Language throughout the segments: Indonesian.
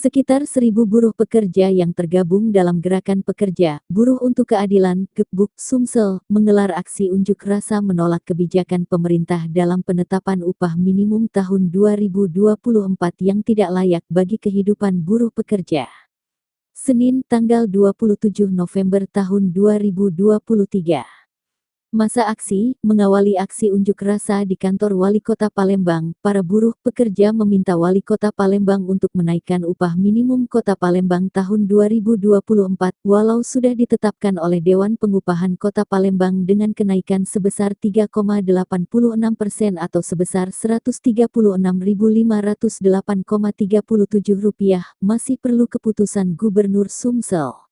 Sekitar 1.000 buruh pekerja yang tergabung dalam Gerakan Pekerja, Buruh untuk Keadilan, Gebuk, Sumsel, menggelar aksi unjuk rasa menolak kebijakan pemerintah dalam penetapan upah minimum tahun 2024 yang tidak layak bagi kehidupan buruh pekerja. Senin, tanggal 27 November tahun 2023. Masa aksi, mengawali aksi unjuk rasa di kantor Wali Kota Palembang, para buruh pekerja meminta Wali Kota Palembang untuk menaikkan upah minimum Kota Palembang tahun 2024, walau sudah ditetapkan oleh Dewan Pengupahan Kota Palembang dengan kenaikan sebesar 3,86% atau sebesar Rp136.508,37, masih perlu keputusan Gubernur Sumsel.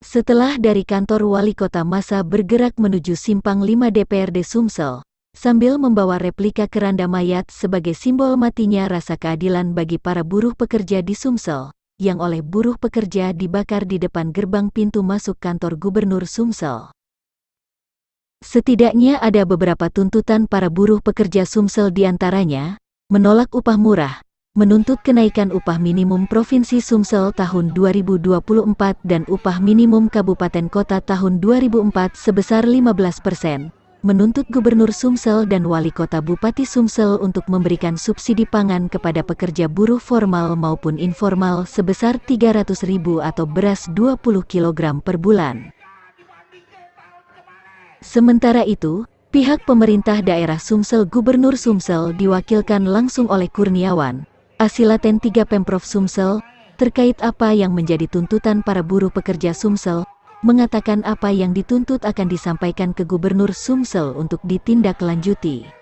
Setelah dari kantor Wali Kota massa bergerak menuju Simpang 5 DPRD Sumsel, sambil membawa replika keranda mayat sebagai simbol matinya rasa keadilan bagi para buruh pekerja di Sumsel, yang oleh buruh pekerja dibakar di depan gerbang pintu masuk kantor Gubernur Sumsel. Setidaknya ada beberapa tuntutan para buruh pekerja Sumsel diantaranya, menolak upah murah, menuntut kenaikan upah minimum Provinsi Sumsel tahun 2024 dan upah minimum Kabupaten Kota tahun 2004 sebesar 15%, menuntut Gubernur Sumsel dan Wali Kota Bupati Sumsel untuk memberikan subsidi pangan kepada pekerja buruh formal maupun informal sebesar 300.000 atau beras 20 kg per bulan. Sementara itu, pihak pemerintah daerah Sumsel Gubernur Sumsel diwakilkan langsung oleh Kurniawan, Asilaten 3 Pemprov Sumsel, terkait apa yang menjadi tuntutan para buruh pekerja Sumsel, mengatakan apa yang dituntut akan disampaikan ke Gubernur Sumsel untuk ditindaklanjuti.